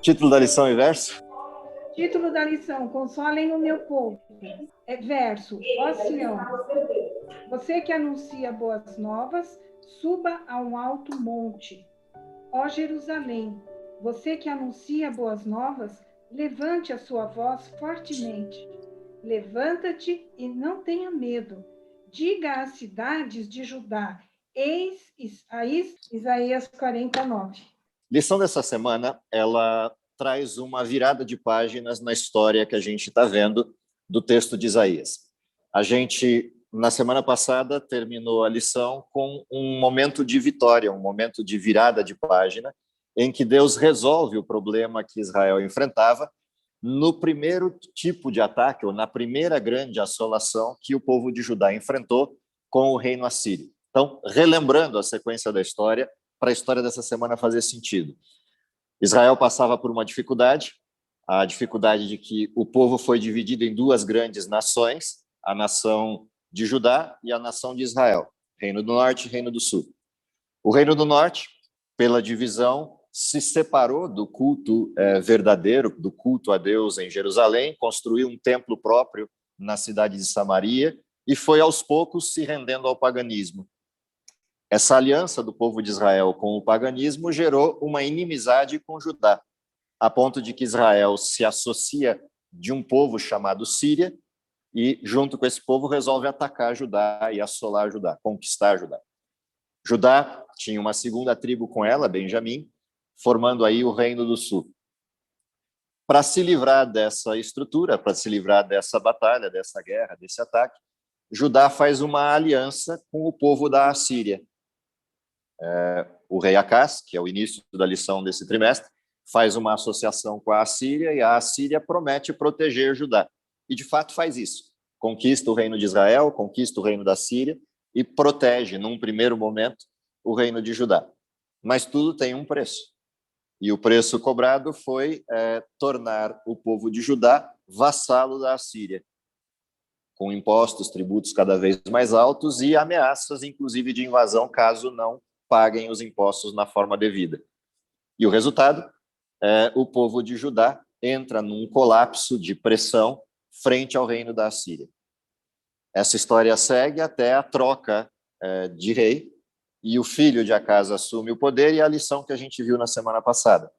Título da lição e verso? Título da lição: Consolem o meu povo. Verso: Ó Sião, você que anuncia boas novas, suba a um alto monte. Ó Jerusalém, você que anuncia boas novas, levante a sua voz fortemente. Levanta-te e não tenha medo. Diga às cidades de Judá, eis Isaías 49. Lição dessa semana, ela traz uma virada de páginas na história que a gente está vendo do texto de Isaías. A gente, na semana passada, terminou a lição com um momento de vitória, um momento de virada de página, em que Deus resolve o problema que Israel enfrentava no primeiro tipo de ataque, ou na primeira grande assolação que o povo de Judá enfrentou com o reino assírio. Então, relembrando a sequência da história, para a história dessa semana fazer sentido. Israel passava por uma dificuldade, a dificuldade de que o povo foi dividido em duas grandes nações, a nação de Judá e a nação de Israel, Reino do Norte e Reino do Sul. O Reino do Norte, pela divisão, se separou do culto verdadeiro, do culto a Deus em Jerusalém, construiu um templo próprio na cidade de Samaria e foi aos poucos se rendendo ao paganismo. Essa aliança do povo de Israel com o paganismo gerou uma inimizade com Judá, a ponto de que Israel se associa de um povo chamado Síria e, junto com esse povo, resolve atacar Judá e assolar Judá, conquistar Judá. Judá tinha uma segunda tribo com ela, Benjamim, formando aí o Reino do Sul. Para se livrar dessa estrutura, para se livrar dessa batalha, dessa guerra, desse ataque, Judá faz uma aliança com o povo da Assíria. O rei Acás, que é o início da lição desse trimestre, faz uma associação com a Assíria e a Assíria promete proteger Judá. E, de fato, faz isso. Conquista o reino de Israel, conquista o reino da Síria e protege, num primeiro momento, o reino de Judá. Mas tudo tem um preço. E o preço cobrado foi tornar o povo de Judá vassalo da Assíria, com impostos, tributos cada vez mais altos e ameaças, inclusive, de invasão, caso não paguem os impostos na forma devida. E o resultado o povo de Judá entra num colapso de pressão frente ao reino da Assíria. Essa história segue até a troca de rei, e o filho de Acás assume o poder, e a lição que a gente viu na semana passada.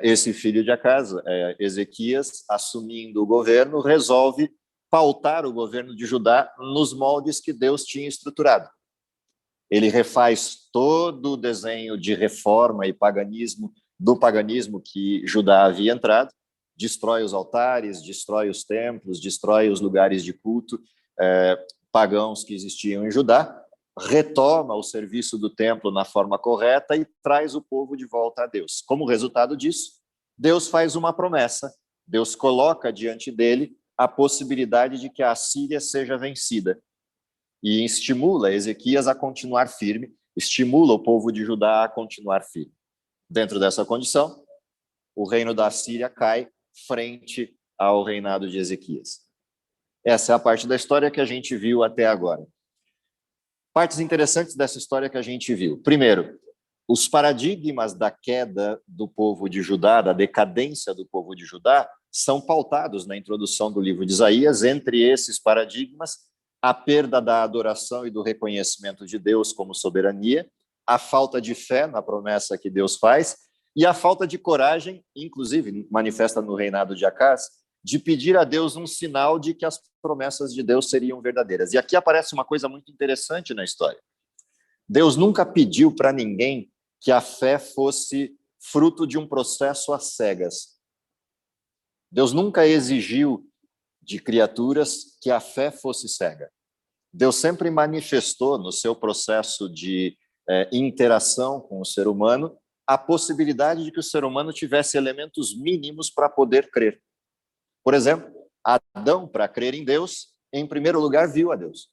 Esse filho de Acás, Ezequias, assumindo o governo, resolve pautar o governo de Judá nos moldes que Deus tinha estruturado. Ele refaz todo o desenho de reforma e paganismo, do paganismo que Judá havia entrado, destrói os altares, destrói os templos, destrói os lugares de culto pagãos que existiam em Judá, retoma o serviço do templo na forma correta e traz o povo de volta a Deus. Como resultado disso, Deus faz uma promessa, Deus coloca diante dele a possibilidade de que a Assíria seja vencida e estimula Ezequias a continuar firme, estimula o povo de Judá a continuar firme. Dentro dessa condição, o reino da Assíria cai frente ao reinado de Ezequias. Essa é a parte da história que a gente viu até agora. Partes interessantes dessa história que a gente viu. Primeiro, os paradigmas da queda do povo de Judá, da decadência do povo de Judá, são pautados na introdução do livro de Isaías. Entre esses paradigmas, a perda da adoração e do reconhecimento de Deus como soberania, a falta de fé na promessa que Deus faz e a falta de coragem, inclusive manifesta no reinado de Acás, de pedir a Deus um sinal de que as promessas de Deus seriam verdadeiras. E aqui aparece uma coisa muito interessante na história. Deus nunca pediu para ninguém que a fé fosse fruto de um processo às cegas. Deus nunca exigiu de criaturas que a fé fosse cega. Deus sempre manifestou no seu processo de interação com o ser humano a possibilidade de que o ser humano tivesse elementos mínimos para poder crer. Por exemplo, Adão, para crer em Deus, em primeiro lugar, viu a Deus.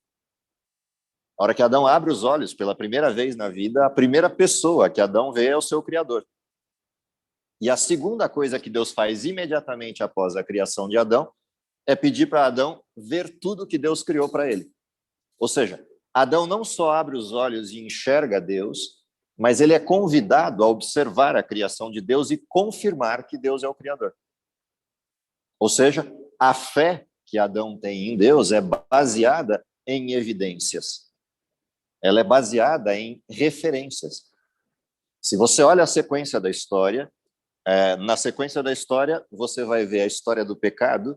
A hora que Adão abre os olhos pela primeira vez na vida, a primeira pessoa que Adão vê é o seu Criador. E a segunda coisa que Deus faz imediatamente após a criação de Adão é pedir para Adão ver tudo que Deus criou para ele. Ou seja, Adão não só abre os olhos e enxerga Deus, mas ele é convidado a observar a criação de Deus e confirmar que Deus é o Criador. Ou seja, a fé que Adão tem em Deus é baseada em evidências. Ela é baseada em referências. Se você olha a sequência da história, na sequência da história, você vai ver a história do pecado,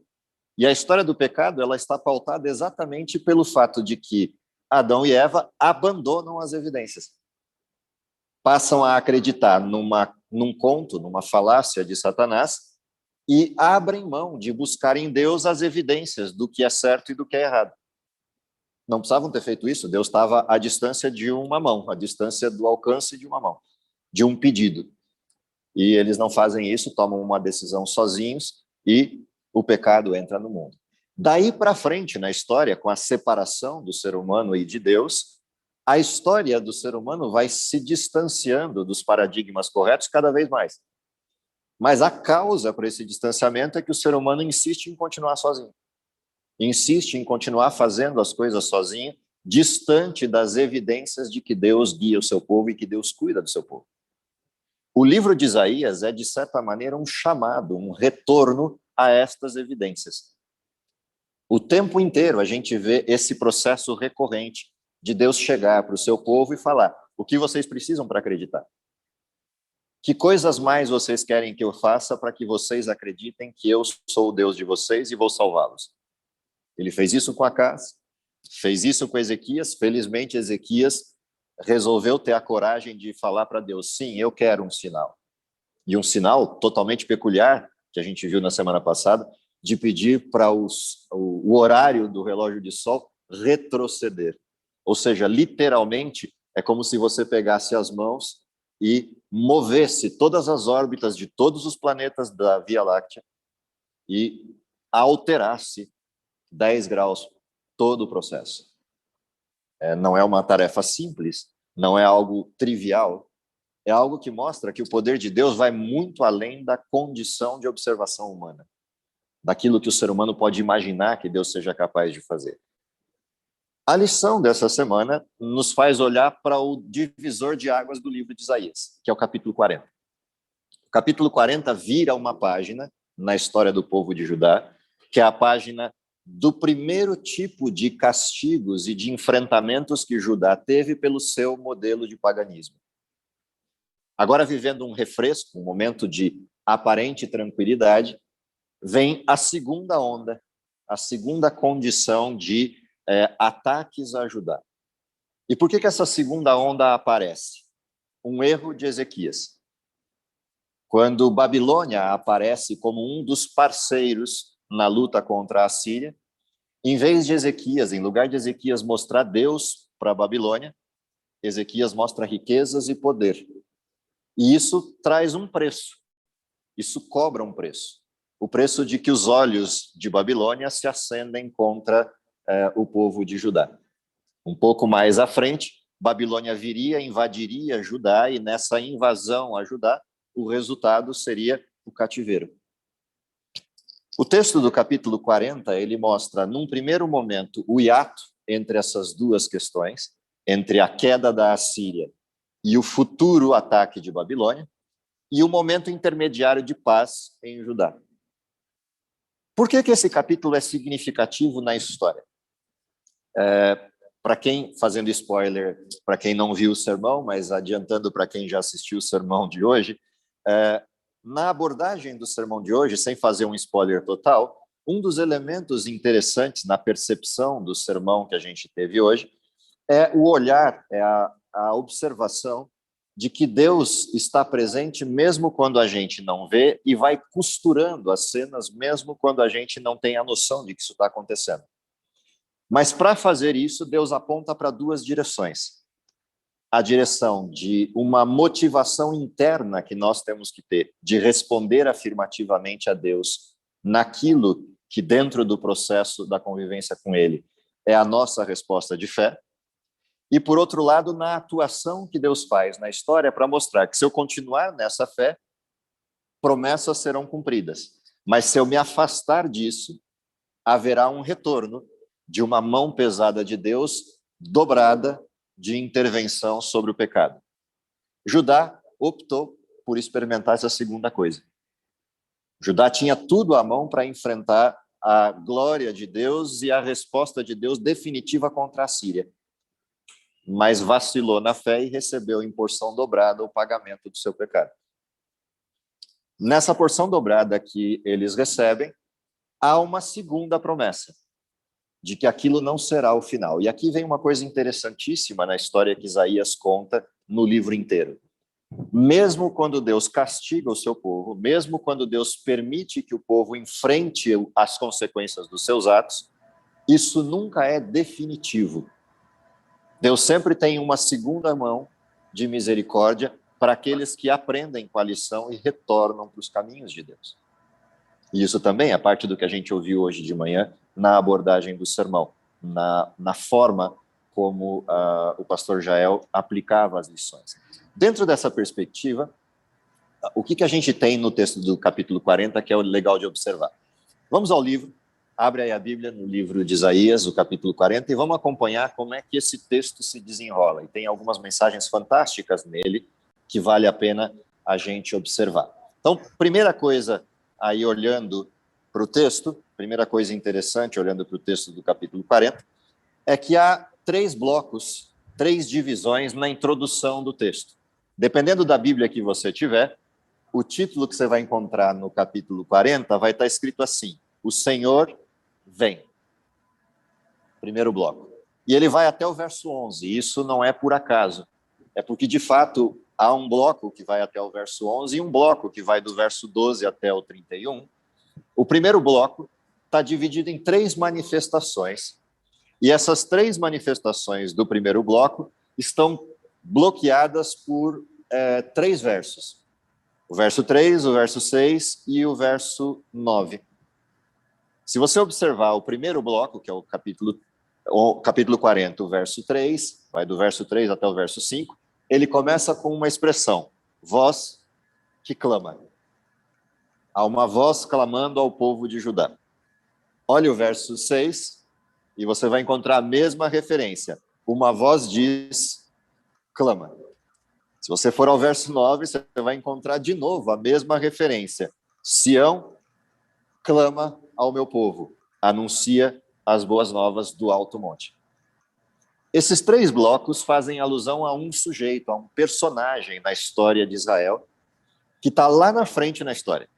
e a história do pecado ela está pautada exatamente pelo fato de que Adão e Eva abandonam as evidências. Passam a acreditar num conto, numa falácia de Satanás, e abrem mão de buscar em Deus as evidências do que é certo e do que é errado. Não precisavam ter feito isso, Deus estava à distância de uma mão, à distância do alcance de uma mão, de um pedido. E eles não fazem isso, tomam uma decisão sozinhos e o pecado entra no mundo. Daí para frente, na história, com a separação do ser humano e de Deus, a história do ser humano vai se distanciando dos paradigmas corretos cada vez mais. Mas a causa para esse distanciamento é que o ser humano insiste em continuar sozinho. Insiste em continuar fazendo as coisas sozinho, distante das evidências de que Deus guia o seu povo e que Deus cuida do seu povo. O livro de Isaías é, de certa maneira, um chamado, um retorno a estas evidências. O tempo inteiro a gente vê esse processo recorrente de Deus chegar para o seu povo e falar: o que vocês precisam para acreditar? Que coisas mais vocês querem que eu faça para que vocês acreditem que eu sou o Deus de vocês e vou salvá-los? Ele fez isso com Acaz, fez isso com Ezequias. Felizmente, Ezequias resolveu ter a coragem de falar para Deus: sim, eu quero um sinal. E um sinal totalmente peculiar, que a gente viu na semana passada, de pedir para o horário do relógio de sol retroceder. Ou seja, literalmente, é como se você pegasse as mãos e movesse todas as órbitas de todos os planetas da Via Láctea e alterasse 10 graus todo o processo. Não é uma tarefa simples, não é algo trivial, é algo que mostra que o poder de Deus vai muito além da condição de observação humana, daquilo que o ser humano pode imaginar que Deus seja capaz de fazer. A lição dessa semana nos faz olhar para o divisor de águas do livro de Isaías, que é o capítulo 40. O capítulo 40 vira uma página na história do povo de Judá, que é a página do primeiro tipo de castigos e de enfrentamentos que Judá teve pelo seu modelo de paganismo. Agora, vivendo um refresco, um momento de aparente tranquilidade, vem a segunda onda, a segunda condição de ataques a Judá. E por que essa segunda onda aparece? Um erro de Ezequias. Quando Babilônia aparece como um dos parceiros na luta contra a Assíria, em vez de Ezequias, em lugar de Ezequias mostrar Deus para a Babilônia, Ezequias mostra riquezas e poder. E isso traz um preço. Isso cobra um preço. O preço de que os olhos de Babilônia se acendem contra o povo de Judá. Um pouco mais à frente, Babilônia viria, invadiria Judá, e nessa invasão a Judá, o resultado seria o cativeiro. O texto do capítulo 40, ele mostra, num primeiro momento, o hiato entre essas duas questões, entre a queda da Assíria e o futuro ataque de Babilônia, e o momento intermediário de paz em Judá. Por que esse capítulo é significativo na história? Para quem, fazendo spoiler, para quem não viu o sermão, mas adiantando para quem já assistiu o sermão de hoje, na abordagem do sermão de hoje, sem fazer um spoiler total, um dos elementos interessantes na percepção do sermão que a gente teve hoje é o olhar, é a observação de que Deus está presente mesmo quando a gente não vê e vai costurando as cenas mesmo quando a gente não tem a noção de que isso está acontecendo. Mas para fazer isso, Deus aponta para duas direções. A direção de uma motivação interna que nós temos que ter, de responder afirmativamente a Deus naquilo que dentro do processo da convivência com Ele é a nossa resposta de fé. E, por outro lado, na atuação que Deus faz na história para mostrar que se eu continuar nessa fé, promessas serão cumpridas. Mas se eu me afastar disso, haverá um retorno de uma mão pesada de Deus dobrada de intervenção sobre o pecado. Judá optou por experimentar essa segunda coisa. Judá tinha tudo à mão para enfrentar a glória de Deus e a resposta de Deus definitiva contra a Síria. Mas vacilou na fé e recebeu em porção dobrada o pagamento do seu pecado. Nessa porção dobrada que eles recebem, há uma segunda promessa, de que aquilo não será o final. E aqui vem uma coisa interessantíssima na história que Isaías conta no livro inteiro. Mesmo quando Deus castiga o seu povo, mesmo quando Deus permite que o povo enfrente as consequências dos seus atos, isso nunca é definitivo. Deus sempre tem uma segunda mão de misericórdia para aqueles que aprendem com a lição e retornam para os caminhos de Deus. E isso também é parte do que a gente ouviu hoje de manhã na abordagem do sermão, na forma como o pastor Jael aplicava as lições. Dentro dessa perspectiva, o que a gente tem no texto do capítulo 40 que é legal de observar? Vamos ao livro, abre aí a Bíblia no livro de Isaías, o capítulo 40, e vamos acompanhar como é que esse texto se desenrola. E tem algumas mensagens fantásticas nele que vale a pena a gente observar. Então, primeira coisa aí olhando para o texto, primeira coisa interessante olhando para o texto do capítulo 40, é que há 3 blocos, 3 divisões na introdução do texto. Dependendo da Bíblia que você tiver, o título que você vai encontrar no capítulo 40 vai estar escrito assim: O Senhor vem. Primeiro bloco. E ele vai até o verso 11. Isso não é por acaso. É porque, de fato, há um bloco que vai até o verso 11 e um bloco que vai do verso 12 até o 31. O primeiro bloco está dividido em 3 manifestações. E essas 3 manifestações do primeiro bloco estão bloqueadas por 3 versos. O verso 3, o verso 6 e o verso 9. Se você observar o primeiro bloco, que é o capítulo 40, o verso 3, vai do verso 3 até o verso 5, ele começa com uma expressão, voz que clama. Há uma voz clamando ao povo de Judá. Olha o verso 6, e você vai encontrar a mesma referência. Uma voz diz, clama. Se você for ao verso 9, você vai encontrar de novo a mesma referência. Sião clama ao meu povo, anuncia as boas novas do alto monte. Esses 3 blocos fazem alusão a um sujeito, a um personagem na história de Israel, que está lá na frente na história.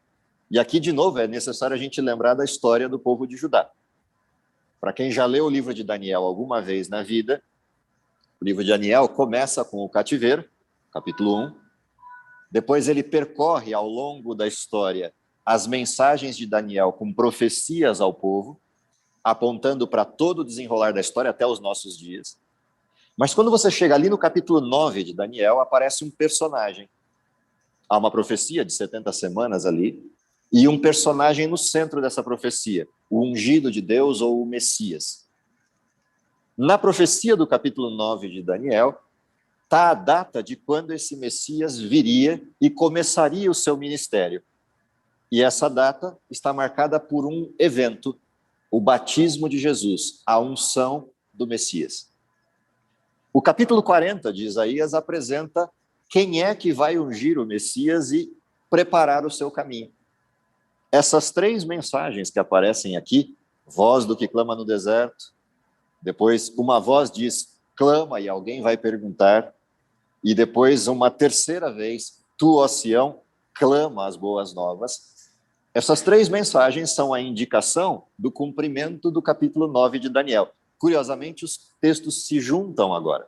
E aqui, de novo, é necessário a gente lembrar da história do povo de Judá. Para quem já leu o livro de Daniel alguma vez na vida, o livro de Daniel começa com o cativeiro, capítulo 1. Depois ele percorre ao longo da história as mensagens de Daniel com profecias ao povo, apontando para todo o desenrolar da história até os nossos dias. Mas quando você chega ali no capítulo 9 de Daniel, aparece um personagem. Há uma profecia de 70 semanas ali, e um personagem no centro dessa profecia, o ungido de Deus ou o Messias. Na profecia do capítulo 9 de Daniel, está a data de quando esse Messias viria e começaria o seu ministério. E essa data está marcada por um evento, o batismo de Jesus, a unção do Messias. O capítulo 40 de Isaías apresenta quem é que vai ungir o Messias e preparar o seu caminho. Essas 3 mensagens que aparecem aqui, voz do que clama no deserto, depois uma voz diz, clama, e alguém vai perguntar, e depois uma terceira vez, tu, ó Sião, clama as boas novas. Essas 3 mensagens são a indicação do cumprimento do capítulo 9 de Daniel. Curiosamente, os textos se juntam agora.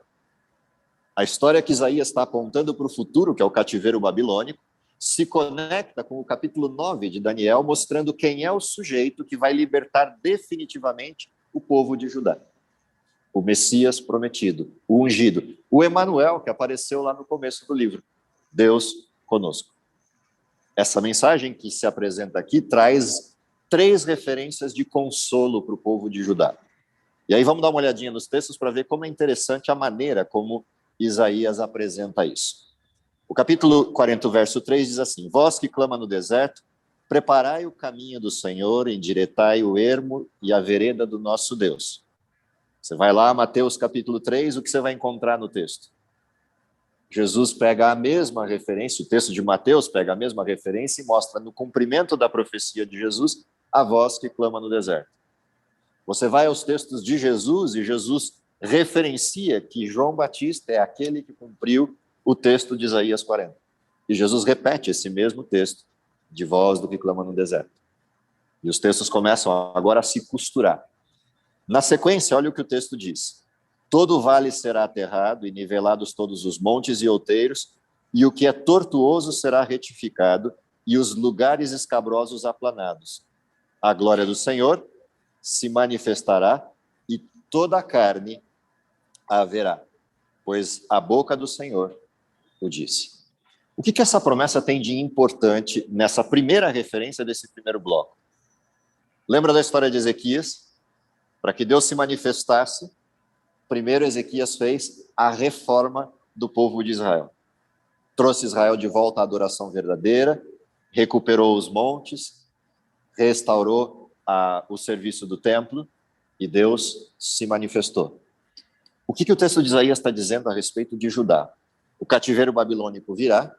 A história que Isaías está apontando para o futuro, que é o cativeiro babilônico, se conecta com o capítulo 9 de Daniel, mostrando quem é o sujeito que vai libertar definitivamente o povo de Judá. O Messias prometido, o ungido, o Emanuel, que apareceu lá no começo do livro. Deus conosco. Essa mensagem que se apresenta aqui traz 3 referências de consolo para o povo de Judá. E aí vamos dar uma olhadinha nos textos para ver como é interessante a maneira como Isaías apresenta isso. O capítulo 40, verso 3 diz assim, vós que clama no deserto, preparai o caminho do Senhor, endireitai o ermo e a vereda do nosso Deus. Você vai lá, Mateus capítulo 3, o que você vai encontrar no texto? Jesus pega a mesma referência, o texto de Mateus pega a mesma referência e mostra no cumprimento da profecia de Jesus a voz que clama no deserto. Você vai aos textos de Jesus e Jesus referencia que João Batista é aquele que cumpriu o texto de Isaías 40. E Jesus repete esse mesmo texto de voz do que clama no deserto. E os textos começam agora a se costurar. Na sequência, olha o que o texto diz. Todo vale será aterrado e nivelados todos os montes e outeiros, e o que é tortuoso será retificado, e os lugares escabrosos aplanados. A glória do Senhor se manifestará, e toda a carne a verá, pois a boca do Senhor o disse. O que essa promessa tem de importante nessa primeira referência desse primeiro bloco? Lembra da história de Ezequias? Para que Deus se manifestasse, primeiro Ezequias fez a reforma do povo de Israel. Trouxe Israel de volta à adoração verdadeira, recuperou os montes, restaurou o serviço do templo e Deus se manifestou. O que o texto de Isaías está dizendo a respeito de Judá? O cativeiro babilônico virá,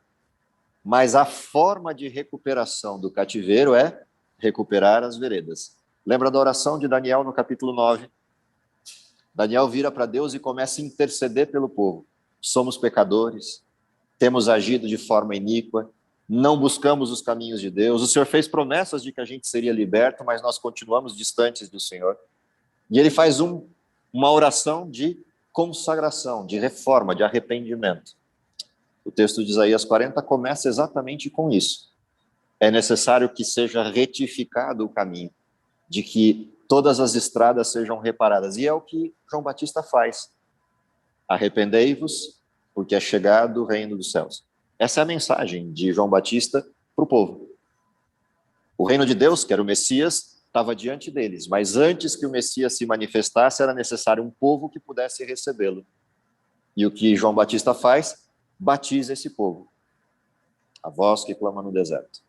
mas a forma de recuperação do cativeiro é recuperar as veredas. Lembra da oração de Daniel no capítulo 9? Daniel vira para Deus e começa a interceder pelo povo. Somos pecadores, temos agido de forma iníqua, não buscamos os caminhos de Deus. O Senhor fez promessas de que a gente seria liberto, mas nós continuamos distantes do Senhor. E ele faz uma oração de consagração, de reforma, de arrependimento. O texto de Isaías 40 começa exatamente com isso. É necessário que seja retificado o caminho, de que todas as estradas sejam reparadas. E é o que João Batista faz. Arrependei-vos, porque é chegado o reino dos céus. Essa é a mensagem de João Batista para o povo. O reino de Deus, que era o Messias, estava diante deles, mas antes que o Messias se manifestasse, era necessário um povo que pudesse recebê-lo. E o que João Batista faz? Batiza esse povo. A voz que clama no deserto.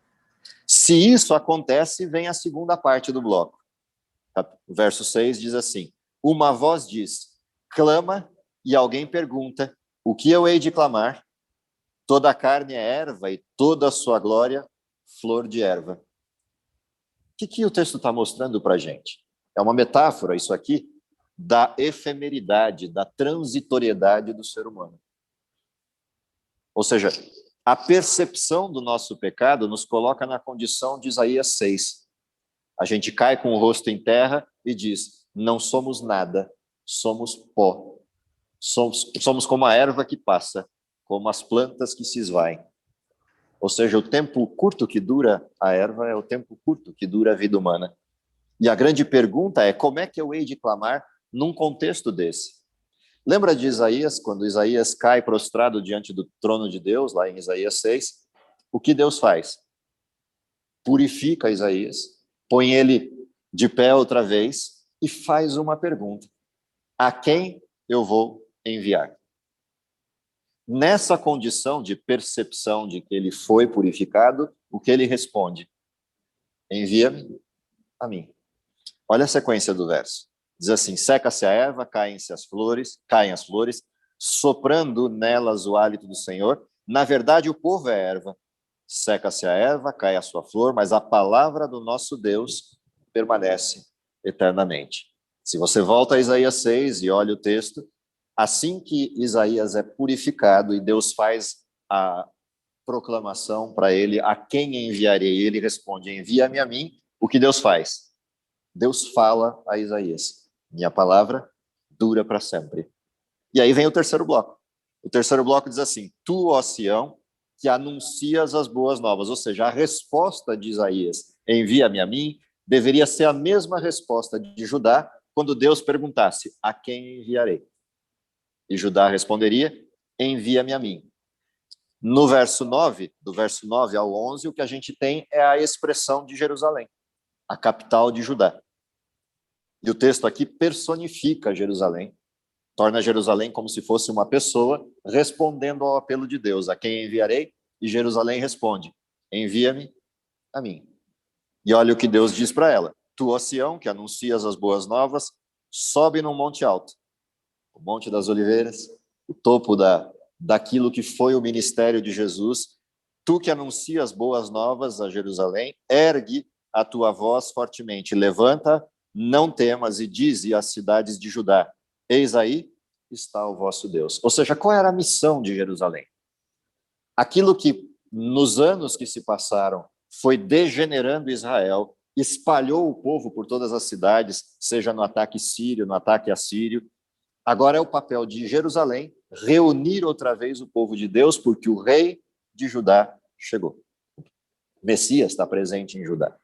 Se isso acontece, vem a segunda parte do bloco. O verso 6 diz assim: uma voz diz, clama, e alguém pergunta, o que eu hei de clamar? Toda a carne é erva e toda a sua glória, flor de erva. O que o texto está mostrando para a gente? É uma metáfora, isso aqui, da efemeridade, da transitoriedade do ser humano. Ou seja, a percepção do nosso pecado nos coloca na condição de Isaías 6. A gente cai com o rosto em terra e diz, não somos nada, somos pó. Somos como a erva que passa, como as plantas que se esvaem. Ou seja, o tempo curto que dura a erva é o tempo curto que dura a vida humana. E a grande pergunta é, como é que eu hei de clamar num contexto desse? Lembra de Isaías, quando Isaías cai prostrado diante do trono de Deus, lá em Isaías 6, o que Deus faz? Purifica Isaías, põe ele de pé outra vez e faz uma pergunta. A quem eu vou enviar? Nessa condição de percepção de que ele foi purificado, o que ele responde? Envia-me a mim. Olha a sequência do verso. Diz assim, seca-se a erva, caem as flores, soprando nelas o hálito do Senhor. Na verdade, o povo é erva. Seca-se a erva, cai a sua flor, mas a palavra do nosso Deus permanece eternamente. Se você volta a Isaías 6 e olha o texto, assim que Isaías é purificado e Deus faz a proclamação para ele, a quem enviarei? Ele responde, envia-me a mim. O que Deus faz? Deus fala a Isaías, minha palavra dura para sempre. E aí vem o terceiro bloco. O terceiro bloco diz assim, tu, ó Sião, que anuncias as boas novas, ou seja, a resposta de Isaías, envia-me a mim, deveria ser a mesma resposta de Judá, quando Deus perguntasse, a quem enviarei? E Judá responderia, envia-me a mim. No verso 9, do verso 9 ao 11, o que a gente tem é a expressão de Jerusalém, a capital de Judá. E o texto aqui personifica Jerusalém, torna Jerusalém como se fosse uma pessoa respondendo ao apelo de Deus, a quem enviarei? E Jerusalém responde, envia-me a mim. E olha o que Deus diz para ela, tu, ó Sião, que anuncias as boas novas, sobe num monte alto, o Monte das Oliveiras, o topo da daquilo que foi o ministério de Jesus. Tu que anuncias boas novas a Jerusalém, ergue a tua voz fortemente, levanta, não temas, e dize às cidades de Judá, eis aí está o vosso Deus. Ou seja, qual era a missão de Jerusalém? Aquilo que nos anos que se passaram foi degenerando Israel, espalhou o povo por todas as cidades, seja no ataque sírio, no ataque assírio. Agora é o papel de Jerusalém reunir outra vez o povo de Deus, porque o rei de Judá chegou. Messias está presente em Judá.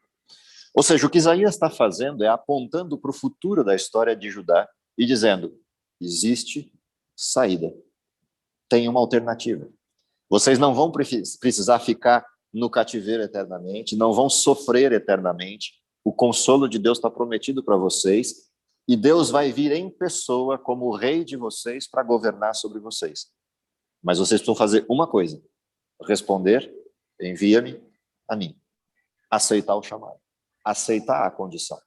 Ou seja, o que Isaías está fazendo é apontando para o futuro da história de Judá e dizendo, existe saída, tem uma alternativa. Vocês não vão precisar ficar no cativeiro eternamente, não vão sofrer eternamente. O consolo de Deus está prometido para vocês e Deus vai vir em pessoa como o rei de vocês para governar sobre vocês. Mas vocês precisam fazer uma coisa, responder, envia-me a mim. Aceitar o chamado, aceitar a condição.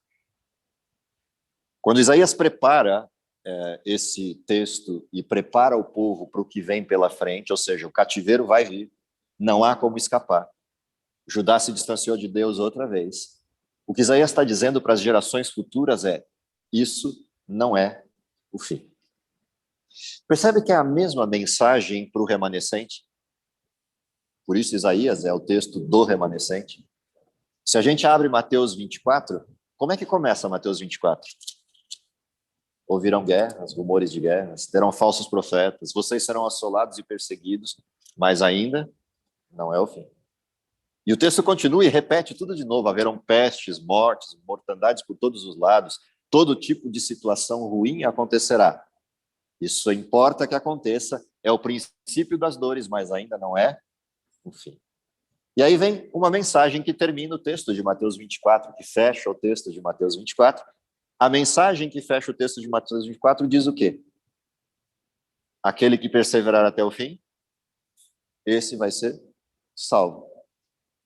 Quando Isaías prepara esse texto e prepara o povo para o que vem pela frente, ou seja, o cativeiro vai vir, não há como escapar. Judá se distanciou de Deus outra vez. O que Isaías está dizendo para as gerações futuras é, isso não é o fim. Percebe que é a mesma mensagem para o remanescente? Por isso Isaías é o texto do remanescente. Se a gente abre Mateus 24, como é que começa Mateus 24? Ouvirão guerras, rumores de guerras, terão falsos profetas, vocês serão assolados e perseguidos, mas ainda não é o fim. E o texto continua e repete tudo de novo, haverão pestes, mortes, mortandades por todos os lados, todo tipo de situação ruim acontecerá. Isso importa que aconteça, é o princípio das dores, mas ainda não é o fim. E aí vem uma mensagem que termina o texto de Mateus 24, que fecha o texto de Mateus 24. A mensagem que fecha o texto de Mateus 24 diz o quê? Aquele que perseverar até o fim, esse vai ser salvo.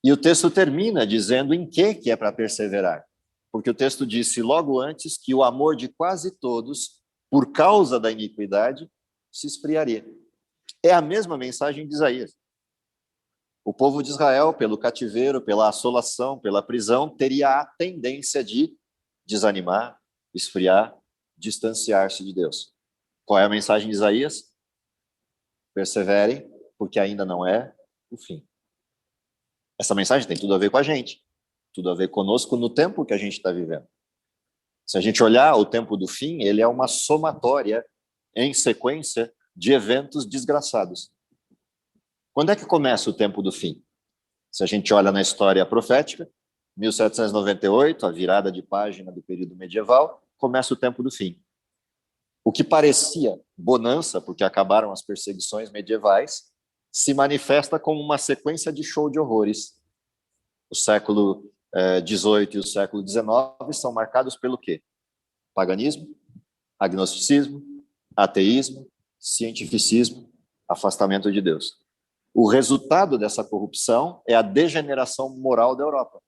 E o texto termina dizendo em que é para perseverar. Porque o texto disse logo antes que o amor de quase todos, por causa da iniquidade, se esfriaria. É a mesma mensagem de Isaías. O povo de Israel, pelo cativeiro, pela assolação, pela prisão, teria a tendência de desanimar, esfriar, distanciar-se de Deus. Qual é a mensagem de Isaías? Perseverem, porque ainda não é o fim. Essa mensagem tem tudo a ver com a gente, tudo a ver conosco no tempo que a gente está vivendo. Se a gente olhar o tempo do fim, ele é uma somatória em sequência de eventos desgraçados. Quando é que começa o tempo do fim? Se a gente olha na história profética, 1798, a virada de página do período medieval, começa o tempo do fim. O que parecia bonança, porque acabaram as perseguições medievais, se manifesta como uma sequência de show de horrores. O século XVIII e o século XIX são marcados pelo quê? Paganismo, agnosticismo, ateísmo, cientificismo, afastamento de Deus. O resultado dessa corrupção é a degeneração moral da Europa.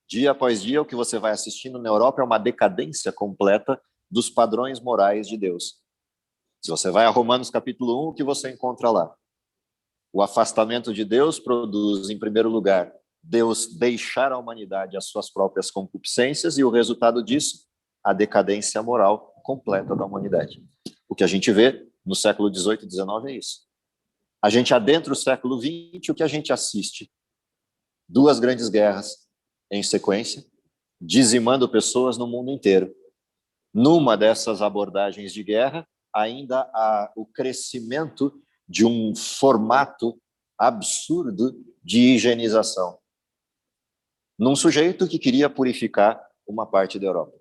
Dia após dia, o que você vai assistindo na Europa é uma decadência completa dos padrões morais de Deus. Se você vai a Romanos capítulo 1, o que você encontra lá? O afastamento de Deus produz, em primeiro lugar, Deus deixar a humanidade às suas próprias concupiscências e o resultado disso, a decadência moral completa da humanidade. O que a gente vê no século XVIII e XIX é isso. A gente adentra o século XX, o que a gente assiste? 2 grandes guerras em sequência, dizimando pessoas no mundo inteiro. Numa dessas abordagens de guerra, ainda há o crescimento de um formato absurdo de higienização. Num sujeito que queria purificar uma parte da Europa.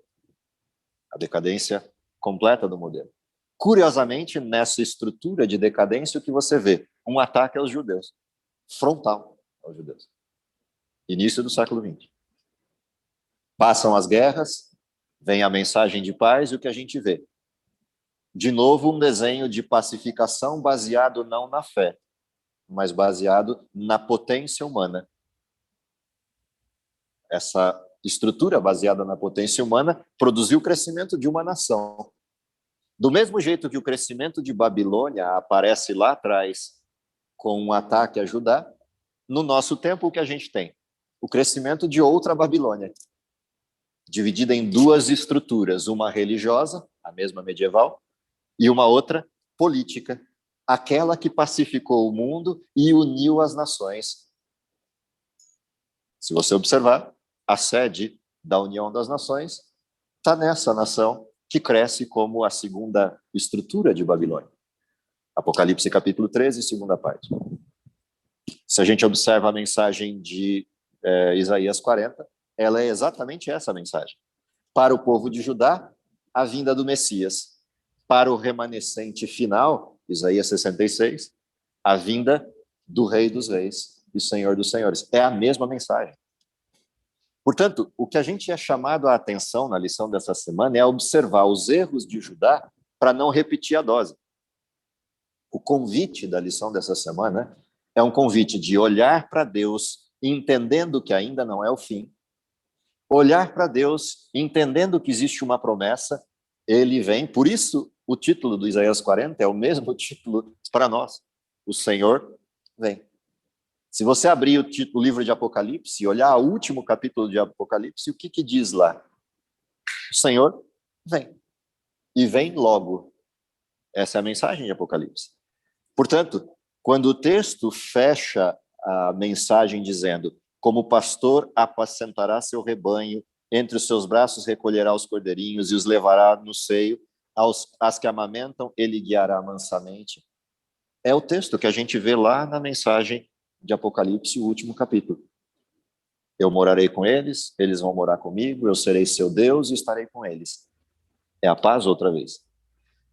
A decadência completa do modelo. Curiosamente, nessa estrutura de decadência, o que você vê? Um ataque aos judeus. Frontal aos judeus. Início do século XX. Passam as guerras, vem a mensagem de paz e o que a gente vê? De novo, um desenho de pacificação baseado não na fé, mas baseado na potência humana. Essa estrutura baseada na potência humana produziu o crescimento de uma nação. Do mesmo jeito que o crescimento de Babilônia aparece lá atrás com um ataque a Judá, no nosso tempo o que a gente tem? O crescimento de outra Babilônia, dividida em duas estruturas, uma religiosa, a mesma medieval, e uma outra política, aquela que pacificou o mundo e uniu as nações. Se você observar, a sede da União das Nações está nessa nação que cresce como a segunda estrutura de Babilônia. Apocalipse capítulo 13, segunda parte. Se a gente observa a mensagem de Isaías 40, ela é exatamente essa mensagem. Para o povo de Judá, a vinda do Messias. Para o remanescente final, Isaías 66, a vinda do Rei dos Reis e Senhor dos Senhores. É a mesma mensagem. Portanto, o que a gente é chamado a atenção na lição dessa semana é observar os erros de Judá para não repetir a dose. O convite da lição dessa semana é um convite de olhar para Deus, entendendo que ainda não é o fim, olhar para Deus, entendendo que existe uma promessa, ele vem. Por isso, o título do Isaías 40 é o mesmo título para nós. O Senhor vem. Se você abrir o livro de Apocalipse e olhar o último capítulo de Apocalipse, o que diz lá? O Senhor vem. E vem logo. Essa é a mensagem de Apocalipse. Portanto, quando o texto fecha a mensagem dizendo: como o pastor apacentará seu rebanho, entre os seus braços recolherá os cordeirinhos e os levará no seio, as que amamentam ele guiará mansamente. É o texto que a gente vê lá na mensagem de Apocalipse, o último capítulo. Eu morarei com eles, eles vão morar comigo, eu serei seu Deus e estarei com eles. É a paz outra vez.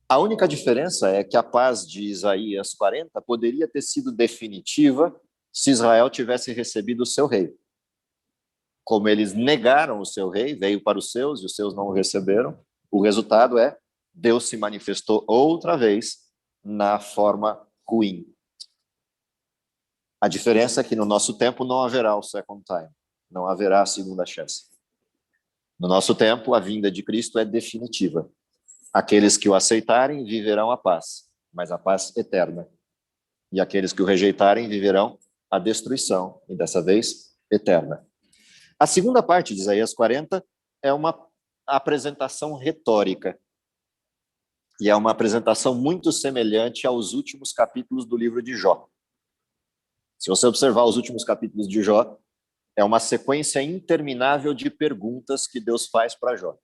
A única diferença é que a paz de Isaías 40 poderia ter sido definitiva se Israel tivesse recebido o seu rei. Como eles negaram o seu rei, veio para os seus e os seus não o receberam, o resultado é: Deus se manifestou outra vez na forma ruim. A diferença é que no nosso tempo não haverá o second time, não haverá a segunda chance. No nosso tempo, a vinda de Cristo é definitiva. Aqueles que o aceitarem viverão a paz, mas a paz eterna. E aqueles que o rejeitarem viverão a destruição, e dessa vez, eterna. A segunda parte de Isaías 40 é uma apresentação retórica. E é uma apresentação muito semelhante aos últimos capítulos do livro de Jó. Se você observar os últimos capítulos de Jó, é uma sequência interminável de perguntas que Deus faz para Jó.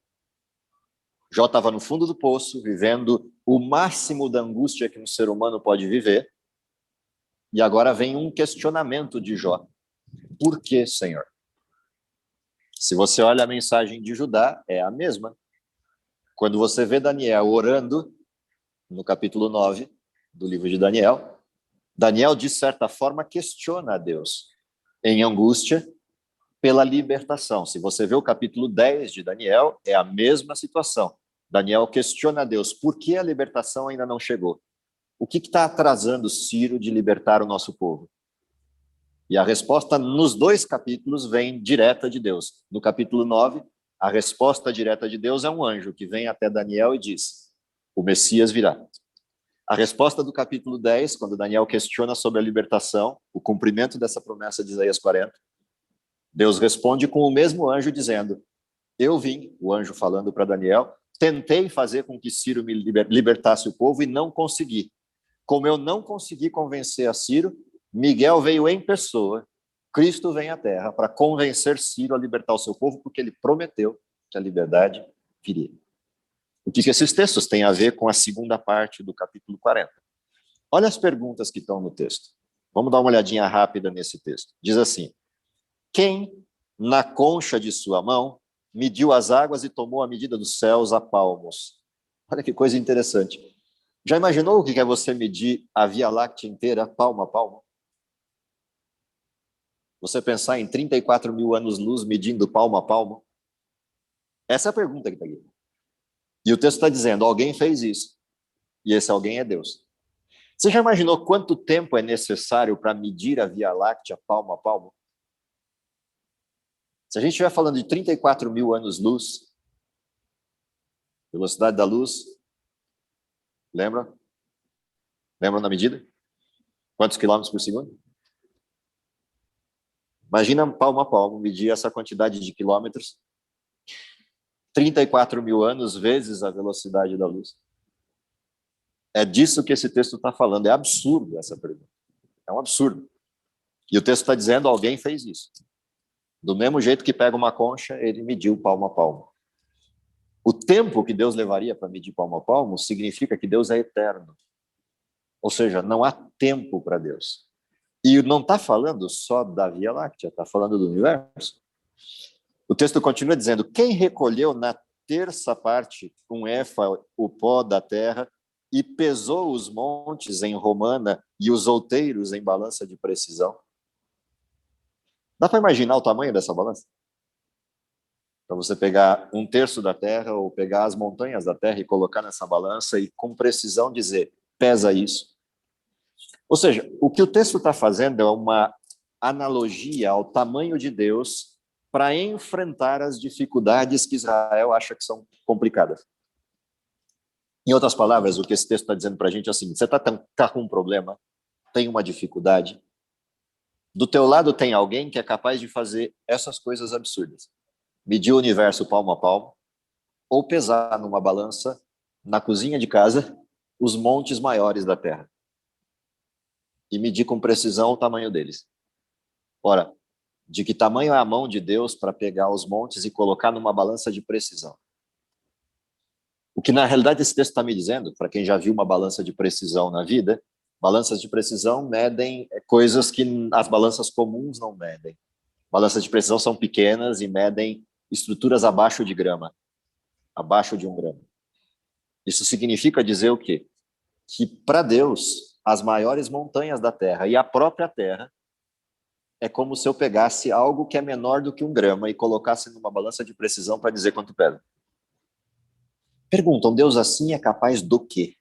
Jó estava no fundo do poço, vivendo o máximo da angústia que um ser humano pode viver, e agora vem um questionamento de Jó. Por que, Senhor? Se você olha a mensagem de Judá, é a mesma. Quando você vê Daniel orando, no capítulo 9 do livro de Daniel, Daniel, de certa forma, questiona a Deus, em angústia, pela libertação. Se você vê o capítulo 10 de Daniel, é a mesma situação. Daniel questiona a Deus, por que a libertação ainda não chegou? O que está atrasando Ciro de libertar o nosso povo? E a resposta nos dois capítulos vem direta de Deus. No capítulo 9, a resposta direta de Deus é um anjo que vem até Daniel e diz: o Messias virá. A resposta do capítulo 10, quando Daniel questiona sobre a libertação, o cumprimento dessa promessa de Isaías 40, Deus responde com o mesmo anjo dizendo: eu vim, o anjo falando para Daniel, tentei fazer com que Ciro me libertasse o povo e não consegui. Como eu não consegui convencer a Ciro, Miguel veio em pessoa, Cristo vem à Terra para convencer Ciro a libertar o seu povo, porque ele prometeu que a liberdade viria. O que esses textos têm a ver com a segunda parte do capítulo 40? Olha as perguntas que estão no texto. Vamos dar uma olhadinha rápida nesse texto. Diz assim: quem, na concha de sua mão, mediu as águas e tomou a medida dos céus a palmos? Olha que coisa interessante. Já imaginou o que é você medir a Via Láctea inteira, palmo a palmo? Você pensar em 34 mil anos-luz medindo palmo a palmo? Essa é a pergunta que está aqui. E o texto está dizendo: alguém fez isso. E esse alguém é Deus. Você já imaginou quanto tempo é necessário para medir a Via Láctea palmo a palmo? Se a gente estiver falando de 34 mil anos-luz, velocidade da luz, Lembra? Lembra na medida? Quantos quilômetros por segundo? Imagina palmo a palmo, medir essa quantidade de quilômetros, 34 mil anos vezes a velocidade da luz. É disso que esse texto está falando. É absurdo essa pergunta. É um absurdo. E o texto está dizendo, alguém fez isso. Do mesmo jeito que pega uma concha, ele mediu palmo a palmo. O tempo que Deus levaria para medir palmo a palmo significa que Deus é eterno. Ou seja, não há tempo para Deus. E não está falando só da Via Láctea, está falando do universo. O texto continua dizendo, quem recolheu na terça parte, um éfa, o pó da terra, e pesou os montes em romana e os outeiros em balança de precisão? Dá para imaginar o tamanho dessa balança? Para você pegar um terço da terra ou pegar as montanhas da terra e colocar nessa balança e com precisão dizer, pesa isso. Ou seja, o que o texto está fazendo é uma analogia ao tamanho de Deus para enfrentar as dificuldades que Israel acha que são complicadas. Em outras palavras, o que esse texto está dizendo para a gente é assim, você tá com um problema, tem uma dificuldade, do teu lado tem alguém que é capaz de fazer essas coisas absurdas. Medir o universo palmo a palmo, ou pesar numa balança, na cozinha de casa, os montes maiores da terra. E medir com precisão o tamanho deles. Ora, de que tamanho é a mão de Deus para pegar os montes e colocar numa balança de precisão? O que, na realidade, esse texto está me dizendo, para quem já viu uma balança de precisão na vida, balanças de precisão medem coisas que as balanças comuns não medem. Balanças de precisão são pequenas e medem estruturas abaixo de grama, abaixo de 1 grama. Isso significa dizer o quê? Que, para Deus, as maiores montanhas da Terra e a própria Terra é como se eu pegasse algo que é menor do que 1 grama e colocasse numa balança de precisão para dizer quanto pesa. Perguntam, Deus assim é capaz do quê?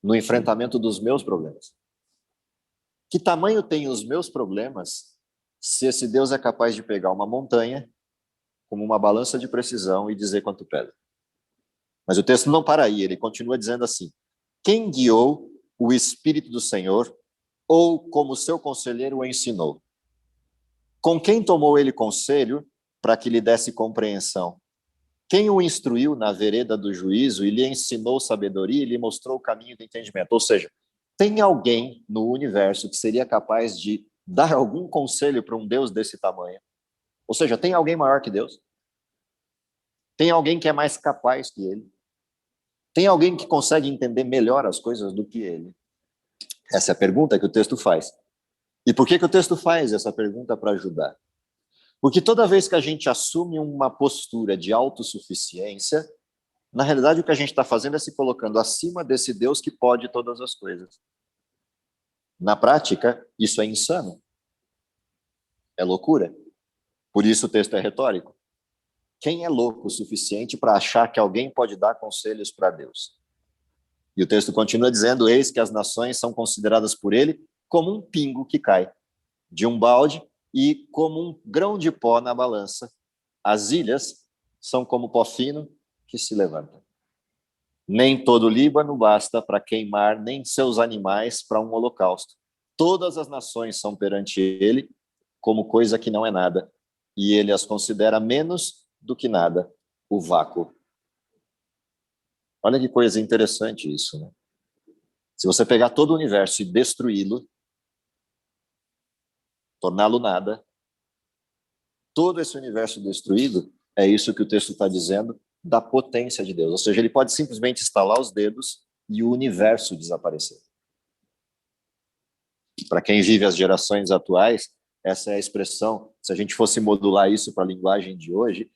No enfrentamento dos meus problemas. Que tamanho tem os meus problemas se esse Deus é capaz de pegar uma montanha como uma balança de precisão e dizer quanto pesa? Mas o texto não para aí, ele continua dizendo assim, quem guiou o Espírito do Senhor ou como seu conselheiro o ensinou? Com quem tomou ele conselho para que lhe desse compreensão? Quem o instruiu na vereda do juízo e lhe ensinou sabedoria e lhe mostrou o caminho do entendimento? Ou seja, tem alguém no universo que seria capaz de dar algum conselho para um Deus desse tamanho? Ou seja, tem alguém maior que Deus? Tem alguém que é mais capaz que ele? Tem alguém que consegue entender melhor as coisas do que ele? Essa é a pergunta que o texto faz. E por que o texto faz essa pergunta? Para ajudar. Porque toda vez que a gente assume uma postura de autossuficiência, na realidade o que a gente está fazendo é se colocando acima desse Deus que pode todas as coisas. Na prática, isso é insano. É loucura. Por isso o texto é retórico. Quem é louco o suficiente para achar que alguém pode dar conselhos para Deus? E o texto continua dizendo, eis que as nações são consideradas por ele como um pingo que cai de um balde e como um grão de pó na balança. As ilhas são como pó fino que se levanta. Nem todo o Líbano basta para queimar, nem seus animais para um holocausto. Todas as nações são perante ele como coisa que não é nada, e ele as considera menos do que nada, o vácuo. Olha que coisa interessante isso, né? Se você pegar todo o universo e destruí-lo, torná-lo nada, todo esse universo destruído, é isso que o texto está dizendo, da potência de Deus. Ou seja, ele pode simplesmente estalar os dedos e o universo desaparecer. Para quem vive as gerações atuais, essa é a expressão, se a gente fosse modular isso para a linguagem de hoje,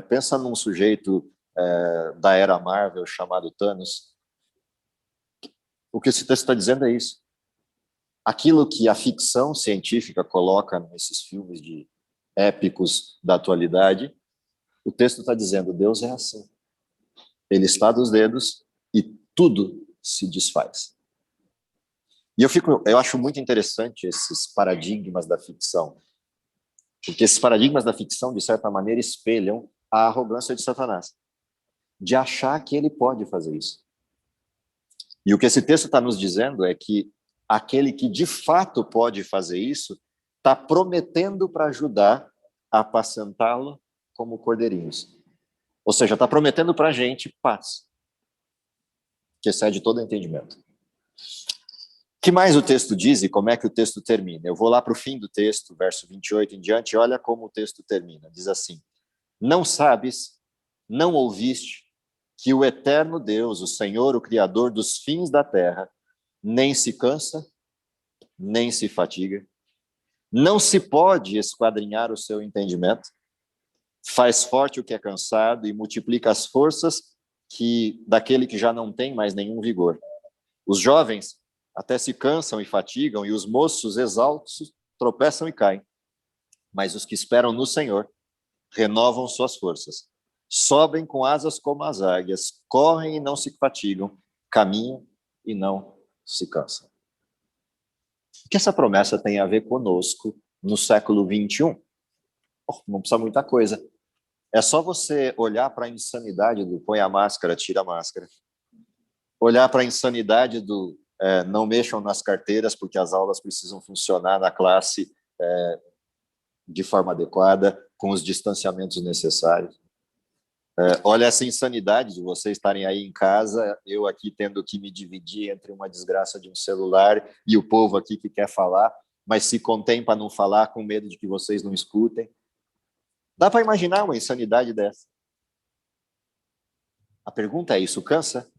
pensa num sujeito da era Marvel chamado Thanos. O que esse texto está dizendo é isso. Aquilo que a ficção científica coloca nesses filmes de épicos da atualidade, o texto está dizendo, Deus é assim. Ele estala os dedos e tudo se desfaz. E eu acho muito interessante esses paradigmas da ficção, porque esses paradigmas da ficção, de certa maneira, espelham a arrogância de Satanás, de achar que ele pode fazer isso. E o que esse texto está nos dizendo é que aquele que de fato pode fazer isso está prometendo para ajudar a apacentá-lo como cordeirinhos. Ou seja, está prometendo para a gente paz, que excede todo entendimento. O que mais o texto diz e como é que o texto termina? Eu vou lá para o fim do texto, verso 28 em diante, olha como o texto termina. Diz assim: não sabes, não ouviste, que o eterno Deus, o Senhor, o Criador dos fins da terra, nem se cansa, nem se fatiga, não se pode esquadrinhar o seu entendimento, faz forte o que é cansado e multiplica as forças daquele que já não tem mais nenhum vigor. Os jovens até se cansam e fatigam, e os moços exaltos tropeçam e caem. Mas os que esperam no Senhor renovam suas forças. Sobem com asas como as águias, correm e não se fatigam, caminham e não se cansam. O que essa promessa tem a ver conosco no século 21? Não precisa muita coisa. É só você olhar para a insanidade do põe a máscara, tira a máscara. Olhar para a insanidade do não mexam nas carteiras porque as aulas precisam funcionar na classe de forma adequada, com os distanciamentos necessários. Olha essa insanidade de vocês estarem aí em casa, eu aqui tendo que me dividir entre uma desgraça de um celular e o povo aqui que quer falar, mas se contém para não falar com medo de que vocês não escutem. Dá para imaginar uma insanidade dessa? A pergunta é, isso cansa?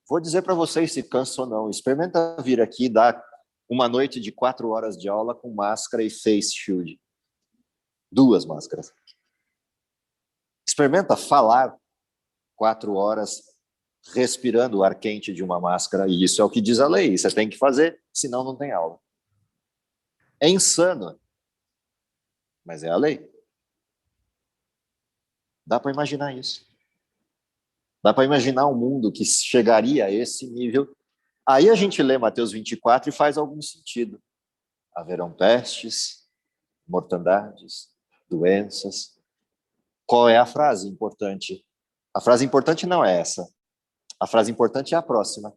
Vou dizer para vocês se cansa ou não. Experimenta vir aqui e dar uma noite de 4 horas de aula com máscara e face shield. 2 máscaras. Experimenta falar 4 horas respirando o ar quente de uma máscara, e isso é o que diz a lei. Você tem que fazer, senão não tem aula. É insano, mas é a lei. Dá para imaginar isso. Dá para imaginar um mundo que chegaria a esse nível. Aí a gente lê Mateus 24 e faz algum sentido. Haverão pestes, mortandades, doenças. Qual é a frase importante? A frase importante não é essa. A frase importante é a próxima.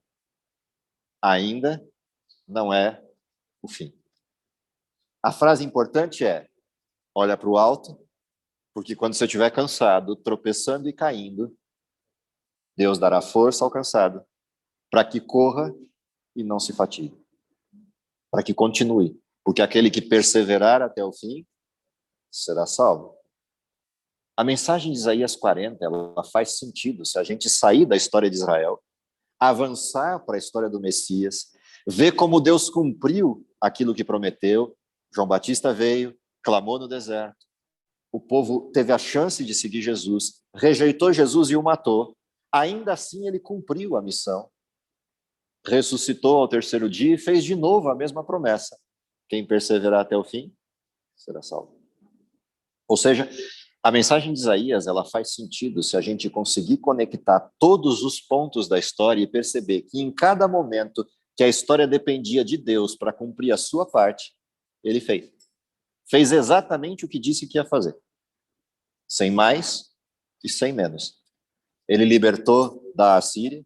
Ainda não é o fim. A frase importante é: olha para o alto, porque quando você estiver cansado, tropeçando e caindo, Deus dará força ao cansado para que corra e não se fatigue, para que continue, porque aquele que perseverar até o fim será salvo. A mensagem de Isaías 40, ela faz sentido se a gente sair da história de Israel, avançar para a história do Messias, ver como Deus cumpriu aquilo que prometeu. João Batista veio, clamou no deserto, o povo teve a chance de seguir Jesus, rejeitou Jesus e o matou. Ainda assim, ele cumpriu a missão. Ressuscitou ao 3º dia e fez de novo a mesma promessa. Quem perseverar até o fim será salvo. Ou seja, a mensagem de Isaías, ela faz sentido se a gente conseguir conectar todos os pontos da história e perceber que em cada momento que a história dependia de Deus para cumprir a sua parte, ele fez. Fez exatamente o que disse que ia fazer. Sem mais e sem menos. Ele libertou da Assíria,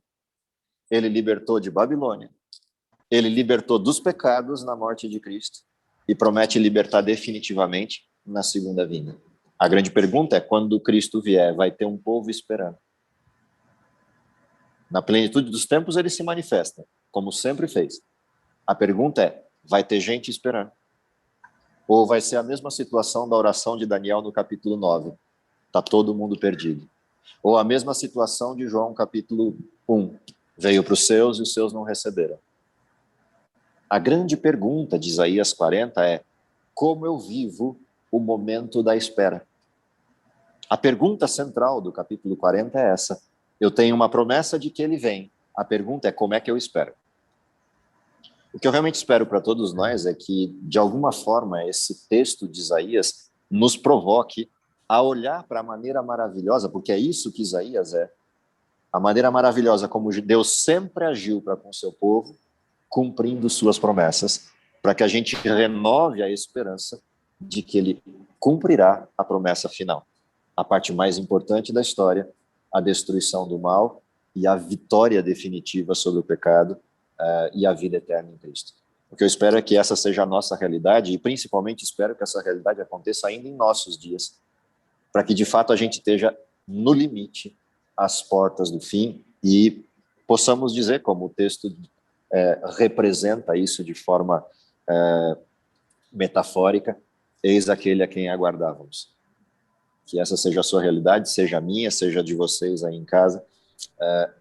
ele libertou de Babilônia, ele libertou dos pecados na morte de Cristo e promete libertar definitivamente na segunda vinda. A grande pergunta é, quando Cristo vier, vai ter um povo esperando? Na plenitude dos tempos ele se manifesta, como sempre fez. A pergunta é, vai ter gente esperando? Ou vai ser a mesma situação da oração de Daniel no capítulo 9? Está todo mundo perdido. Ou a mesma situação de João capítulo 1. Veio para os seus e os seus não receberam. A grande pergunta de Isaías 40 é, como eu vivo o momento da espera? A pergunta central do capítulo 40 é essa. Eu tenho uma promessa de que ele vem. A pergunta é, como é que eu espero? O que eu realmente espero para todos nós é que, de alguma forma, esse texto de Isaías nos provoque a olhar para a maneira maravilhosa, porque é isso que Isaías é, a maneira maravilhosa como Deus sempre agiu para com o seu povo, cumprindo suas promessas, para que a gente renove a esperança de que ele cumprirá a promessa final. A parte mais importante da história, a destruição do mal e a vitória definitiva sobre o pecado e a vida eterna em Cristo. O que eu espero é que essa seja a nossa realidade, e principalmente espero que essa realidade aconteça ainda em nossos dias, para que de fato a gente esteja no limite, às portas do fim, e possamos dizer, como o texto representa isso de forma metafórica, eis aquele a quem aguardávamos. Que essa seja a sua realidade, seja a minha, seja a de vocês aí em casa,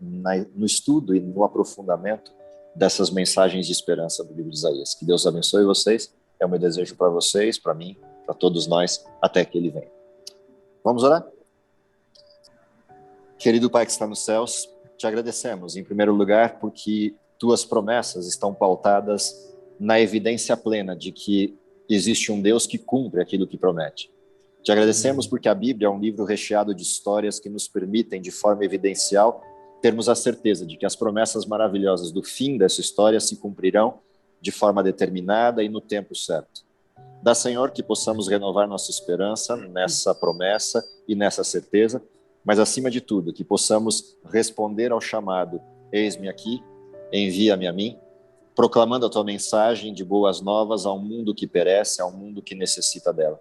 no estudo e no aprofundamento dessas mensagens de esperança do livro de Isaías. Que Deus abençoe vocês, é o meu desejo para vocês, para mim, para todos nós, até que Ele venha. Vamos orar? Querido Pai que está nos céus, te agradecemos, em primeiro lugar, porque tuas promessas estão pautadas na evidência plena de que existe um Deus que cumpre aquilo que promete. Te agradecemos porque a Bíblia é um livro recheado de histórias que nos permitem, de forma evidencial, termos a certeza de que as promessas maravilhosas do fim dessa história se cumprirão de forma determinada e no tempo certo. Dá, Senhor, que possamos renovar nossa esperança nessa promessa e nessa certeza, mas, acima de tudo, que possamos responder ao chamado, eis-me aqui, envia-me a mim, proclamando a tua mensagem de boas novas a um mundo que perece, a um mundo que necessita dela.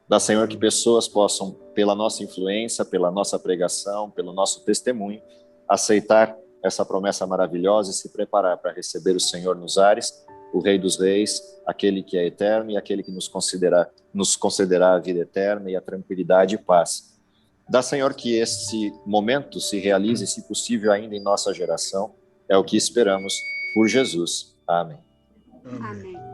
Dá, Senhor, que pessoas possam, pela nossa influência, pela nossa pregação, pelo nosso testemunho, aceitar essa promessa maravilhosa e se preparar para receber o Senhor nos ares, o Rei dos Reis, aquele que é eterno e aquele que nos concederá a vida eterna e a tranquilidade e paz. Dá, Senhor, que esse momento se realize, se possível, ainda em nossa geração. É o que esperamos por Jesus. Amém. Amém.